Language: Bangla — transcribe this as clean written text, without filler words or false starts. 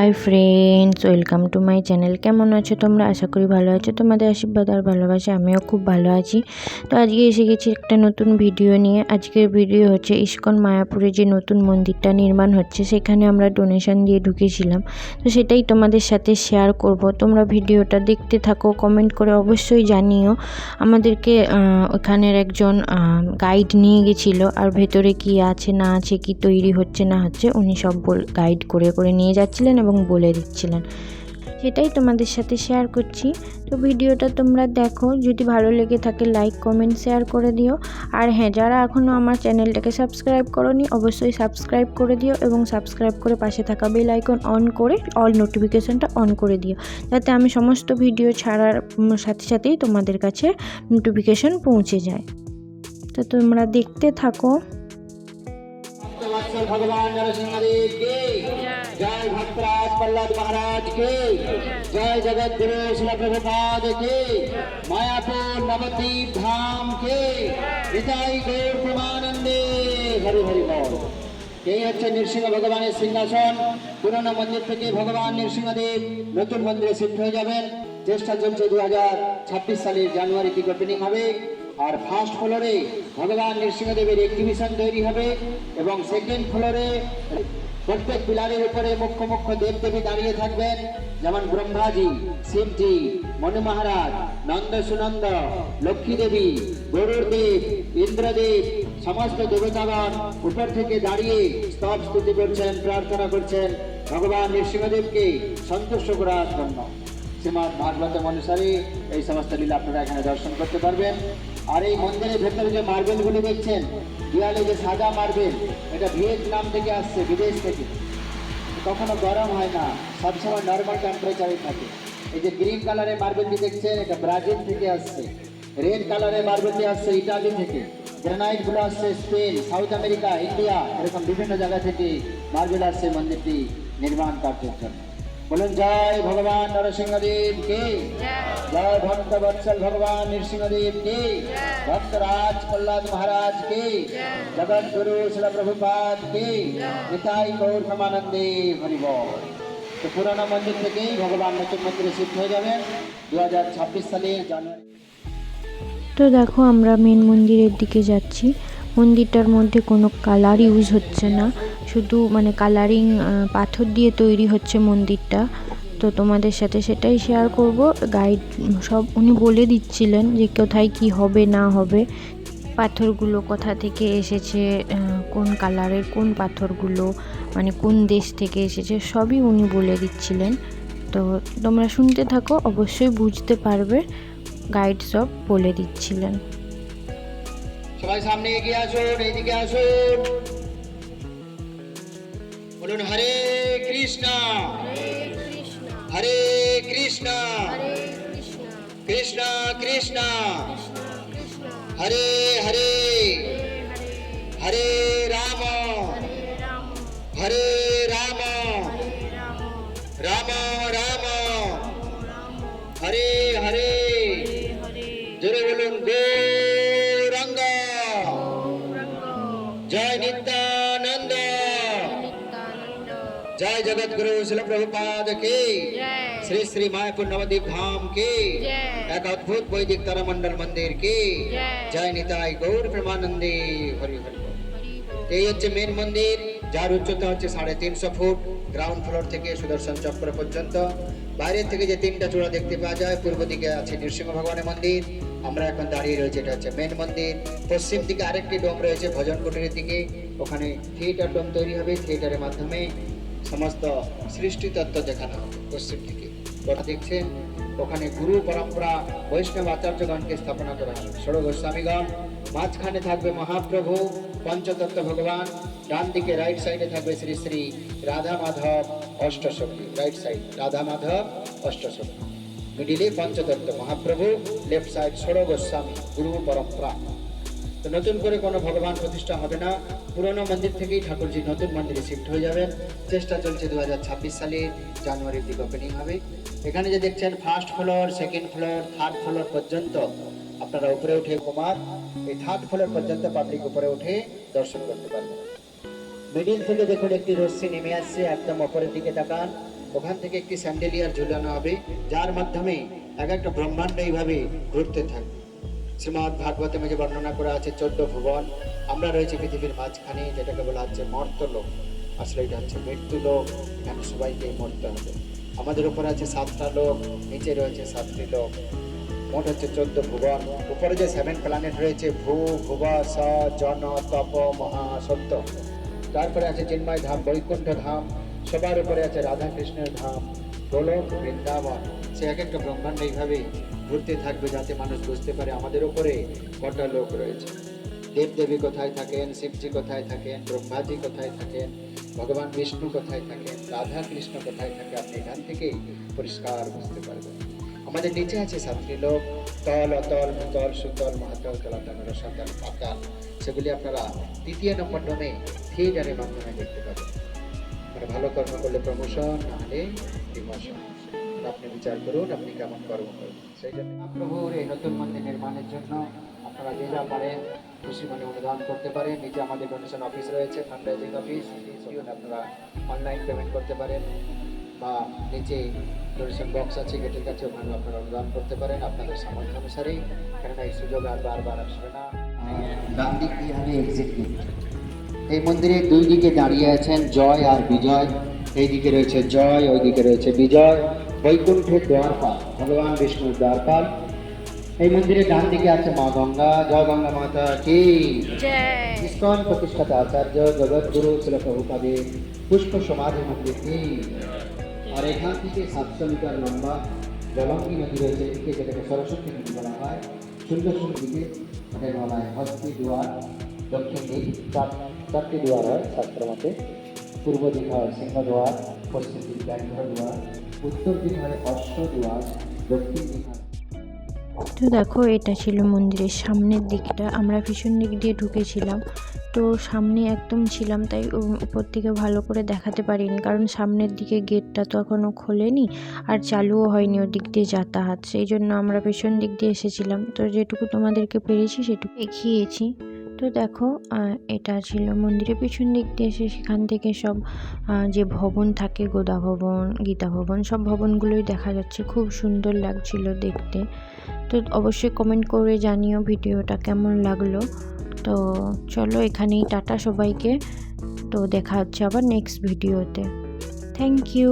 Hi friends, welcome to my channel. কেমন আছো তোমরা? আশা করি ভালো আছো। তোমাদের আশীর্বাদ আর ভালোবাসা আমিও খুব ভালো আছি। তো আজকে এসে গেছি একটা নতুন ভিডিও নিয়ে। আজকের ভিডিও হচ্ছে ইস্কন মায়াপুরে যে নতুন মন্দিরটা নির্মাণ হচ্ছে, সেখানে আমরা ডোনেশন দিয়ে ঢুকেছিলাম। তো সেটাই তোমাদের সাথে শেয়ার করব। তোমরা ভিডিওটা দেখতে থাকো, কমেন্ট করে অবশ্যই জানিও। আমাদেরকে ওখানের একজন গাইড নিয়ে গেছিলো, আর ভেতরে কি আছে না আছে, কি তৈরি হচ্ছে না হচ্ছে, উনি সব গাইড করে করে নিয়ে যাচ্ছিলেন এবং বলে দিচ্ছিলেন। সেটাই তোমাদের সাথে শেয়ার করছি। তো ভিডিওটা তোমরা দেখো, যদি ভালো লেগে থাকে লাইক কমেন্ট শেয়ার করে দিও। আর হ্যাঁ, যারা এখনও আমার চ্যানেলটাকে সাবস্ক্রাইব করোনি অবশ্যই সাবস্ক্রাইব করে দিও, এবং সাবস্ক্রাইব করে পাশে থাকা বেল আইকন অন করে অল নোটিফিকেশনটা অন করে দিও, যাতে আমি সমস্ত ভিডিও ছাড়ার সাথে সাথেই তোমাদের কাছে নোটিফিকেশন পৌঁছে যায়। তো তোমরা দেখতে থাকো। भगवान नरसिंहदेव की जय, भक्तराज प्रहलाद महाराज की जय, जगत गुरु श्री प्रभुपाद की, मायापुर नवद्वीप धाम के निताई गौर प्रेमानंदे हरि हरि बोल। এই হচ্ছে নৃসিংহ ভগবানের সিংহাসন। পুরনো মন্দির থেকে ভগবান নৃসিংহদেব নতুন মন্দিরে শিফট হয়ে যাবেন। চেষ্টা চলছে 2026 সালের জানুয়ারি থেকে ওপেনিং হবে। আর ফার্স্ট ফ্লোরে ভগবান নৃসিংহদেবের এক্সিবিশন তৈরি হবে, এবং সেকেন্ড ফ্লোরে প্রত্যেক পিলারের উপরে মুখ্য মুখ্য দেবদেবী দাঁড়িয়ে থাকবেন, যেমন ব্রহ্মাজি, শিবজি, মনু মহারাজ, নন্দ সুনন্দ, লক্ষ্মী দেবী, গরুর দেব, ইন্দ্রদেব, সমস্ত দেবতাগণ উপর থেকে দাঁড়িয়ে স্তব স্তুতি করছেন, প্রার্থনা করছেন ভগবান নৃসিংহদেবকে সন্তুষ্ট করার জন্য। শ্রীমদ ভাগবতম অনুসারে এই সমস্ত লীলা আপনারা এখানে দর্শন করতে পারবেন। আর এই মন্দিরের ভেতরে যে মার্বেলগুলি দেখছেন, দেয়ালে যে সাদা মার্বেল, এটা ভিয়েতনাম থেকে আসছে, বিদেশ থেকে। কখনো গরম হয় না, সবসময় নর্মাল টেম্পারেচারে থাকে। এই যে গ্রিন কালারের মার্বেলটি দেখছেন, এটা ব্রাজিল থেকে আসছে। রেড কালারের মার্বেলটি আসছে ইটালি থেকে। গ্রানাইটগুলো আসছে স্পেন, সাউথ আমেরিকা, ইন্ডিয়া, এরকম বিভিন্ন জায়গা থেকে মার্বেল আসছে মন্দিরটি নির্মাণ কার্যের জন্য। বলুন জয় ভগবান নরসিংহদেব কে জয়, ভক্ত বৎসল ভগবান নৃসিংহদেব কে, ভক্তরাজ প্রহ্লাদ महाराज কে, জগৎ গুরু শ্রী প্রভুপাদ কে, নিতাই গৌর প্রেমানন্দে হরি বল। তো পুরানো মন্দির থেকেই ভগবান নতুন মন্দিরে শিফট হয়ে যাবেন 2026 সালের জানুয়ারি। তো দেখো, আমরা মেন মন্দিরের দিকে যাচ্ছি। মন্দিরটার মধ্যে কোনো কালার ইউজ হচ্ছে না, শুধু কালারিং পাথর দিয়ে তৈরি হচ্ছে মন্দিরটা। তো তোমাদের সাথে সেটাই শেয়ার করব। গাইড সব উনি বলে দিচ্ছিলেন যে কোথায় কি হবে না হবে, পাথরগুলো কোথা থেকে এসেছে, কোন কালারের কোন পাথরগুলো, কোন দেশ থেকে এসেছে, সবই উনি বলে দিচ্ছিলেন। তো তোমরা শুনতে থাকো, অবশ্যই বুঝতে পারবে। গাইড সব বলে দিচ্ছিলেন। সবাই সামনে এগিয়ে আসুন, এইদিকে আসুন। বলুন হরে কৃষ্ণ হরে কৃষ্ণ কৃষ্ণ কৃষ্ণ হরে হরে, হরে রাম হরে রাম, রাম রাম হরে হরে। জোরে বলুন গৌরাঙ্গ জয়, নিত্যানন্দ जय, जगत गुरु श्री प्रभुपाद की, श्री श्री मायापुर नवद्वीप धाम की, एक अद्भुत वैदिक तारामंडल मंदिर की जय, निताई गौर प्रेमानंदे हरि हरि। এই হচ্ছে মেন মন্দির, যার উচ্চতা হচ্ছে 350 ফুট। গ্রাউন্ড ফ্লোর থেকে সুদর্শন চক্র পর্যন্ত। বাইরের থেকে যে 3টা চূড়া দেখতে পাওয়া যায়, পূর্ব দিকে আছে নৃসিংহ ভগবানের মন্দির, আমরা এখন দাঁড়িয়ে রয়েছে, এটা হচ্ছে মেন মন্দির। পশ্চিম দিকে আরেকটি ডোম রয়েছে ভজন কুটিরের দিকে, ওখানে থিয়েটার ডোম তৈরি হবে। থিয়েটারের মাধ্যমে সমস্ত সৃষ্টি তত্ত্ব দেখানো হবে। পশ্চিম দিকে ওটা দেখছেন, ওখানে গুরু পরম্পরা বৈষ্ণব আচার্যগণকে স্থাপনা করা হবে, ষোড়শ গোস্বামীগণ। মাঝখানে থাকবে মহাপ্রভু পঞ্চতত্ত্ব ভগবান, ডান দিকে রাইট সাইডে থাকবে শ্রী শ্রী রাধা মাধব অষ্টসখী, রাইট সাইড রাধা মাধব অষ্টসখী, মিডিলে পঞ্চতত্ত্ব মহাপ্রভু, লেফট সাইড ষোড়শ গোস্বামী গুরু পরম্পরা। তো নতুন করে কোনো ভগবান প্রতিষ্ঠা হবে না, পুরনো মন্দির থেকেই ঠাকুরজি নতুন মন্দিরে শিফট হয়ে যাবেন। চেষ্টা চলছে 2026 সালে জানুয়ারির দিকে ওপেনিং হবে। এখানে যে দেখছেন first floor, second floor, third floor পর্যন্ত আপনারা উপরে উঠে কুমার, এই থার্ড ফ্লোর পর্যন্ত পাবলিক উপরে উঠে দর্শন করতে পারবেন। মিডিল থেকে দেখুন একটি রশ্মি নেমে আসছে, একদম উপরের দিকে তাকান, ওখান থেকে একটি স্যান্ডেলিয়ার ঝুলানো হবে, যার মাধ্যমে এক একটা ব্রহ্মাণ্ড এইভাবে ঘুরতে থাকবে। শ্রীমদ্ ভাগবতে যে বর্ণনা করা আছে 14 ভুবন, আমরা রয়েছে পৃথিবীর মাঝখানে, যেটাকে বলা হচ্ছে মর্তলোক। আসলে এটা হচ্ছে মৃত্যুলোক, এখানে সবাইকে মরতে হবে। আমাদের উপর আছে 7টা লোক, নিচে রয়েছে 7টি লোক, মোট হচ্ছে 14 ভুবন। উপরে যে 7 প্ল্যানেট রয়েছে, ভূ ভুব স জন তপ মহা সত্য। তারপরে আছে চিন্ময় ধাম, বৈকুণ্ঠ ধাম, সবার উপরে আছে রাধা কৃষ্ণের ধাম, গোলক, বৃন্দাবন। সে এক একটা ব্রহ্মাণ্ড এইভাবে ঘুরতে থাকবে, যাতে মানুষ বুঝতে পারে আমাদের উপরে কটা লোক রয়েছে। দেবদেবী কোথায় থাকেন, শিবজি কোথায় থাকেন, ব্রহ্মাজি কোথায় থাকেন, ভগবান বিষ্ণু কোথায় থাকেন, রাধা কৃষ্ণ কোথায় থাকে, আপনি এখান থেকেই পরিষ্কার বুঝতে পারবেন। আমাদের নিচে আছে 7টি লোক, তল, অতল, ভূতল, সুতল, মহাতল, তলাতল, রসাতল, পাতাল। সেগুলি আপনারা 3য় নম্বর ডোমে থিয়েটারের মাধ্যমে দেখতে পাবেন। মানে ভালো কর্ম করলে প্রমোশন, না হলে ডিমোশন। আপনি বিচার করুন আপনি কেমন কর্ম করবেন। সেই জন্য প্রভুর এই নতুন মন্দির নির্মাণের জন্য আপনারা যে যা পারেন খুশি মনে অনুদান করতে পারেন। নিচে আমাদের ডোনেশন অফিস রয়েছে, ফান্ডরাইজিং অফিস, আপনারা অনলাইন পেমেন্ট করতে পারেন, বা নিচে ডোনেশন বক্স আছে গেটের কাছে, ওখানে আপনারা অনুদান করতে পারেন আপনাদের সামর্থ্য অনুসারেই, কেননা এই সুযোগ আর বারবার আসবে না। ডান দিক দিয়ে হবে এক্সিট গেট। এই মন্দিরের 2 দিকে দাঁড়িয়ে আছেন জয় আর বিজয়। এই দিকে রয়েছে জয়, ওই দিকে রয়েছে বিজয়। বৈকুণ্ঠের দ্বারপাল, ভগবান বিষ্ণুর দ্বারপাল। এই মন্দিরের ডান দিকে আছে মা গঙ্গা। জয় গঙ্গা মাতা কি জয়। ইসকন প্রতিষ্ঠাতা আচার্য জগৎগুরু শিল প্রভুপাদের পুষ্প সমাধি মন্দির কি। আর এখান থেকে 700 মিটার লম্বা জলঙ্গি নদী রয়েছে, এদিকে যেটাকে সরস্বতী নদী বলা হয়। সুন্দর সুন্দর দিকে এটাকে বলা হয় হস্তি দুয়ার। দক্ষিণ দিক 4টি দুয়ার হয় শাস্ত্র মতে। পূর্ব দিক হয় সিংহদ্বার, পশ্চিম দিক ব্যাঘ্র দুয়ার, উত্তর দিক হয় অশ্ব দুয়ার, দক্ষিণ দিক হয়। তো দেখো, এটা ছিল মন্দিরের সামনের দিকটা। আমরা পিছন দিক দিয়ে ঢুকেছিলাম, তো সামনে একদম ছিলাম, তাই উপর থেকে ভালো করে দেখাতে পারিনি, কারণ সামনের দিকে গেটটা তো এখনও খোলেনি আর চালুও হয়নি ওদিক দিয়ে যাতায়াত। সেই জন্য আমরা পেছন দিক দিয়ে এসেছিলাম, তো যেটুকু তোমাদেরকে পেরেছি সেটুকু দেখিয়েছি। তো দেখো, এটা ছিল মন্দিরের পিছন দিক দিয়ে এসে সেখান থেকে সব যে ভবন থাকে, গোদা ভবন, গীতা ভবন, সব ভবনগুলোই দেখা যাচ্ছে। খুব সুন্দর লাগছিল দেখতে। তো অবশ্যই কমেন্ট করে জানিও ভিডিওটা কেমন লাগলো। তো চলো এখানেই টাটা সবাইকে। তো দেখা হচ্ছে আবার নেক্সট ভিডিওতে। Thank you.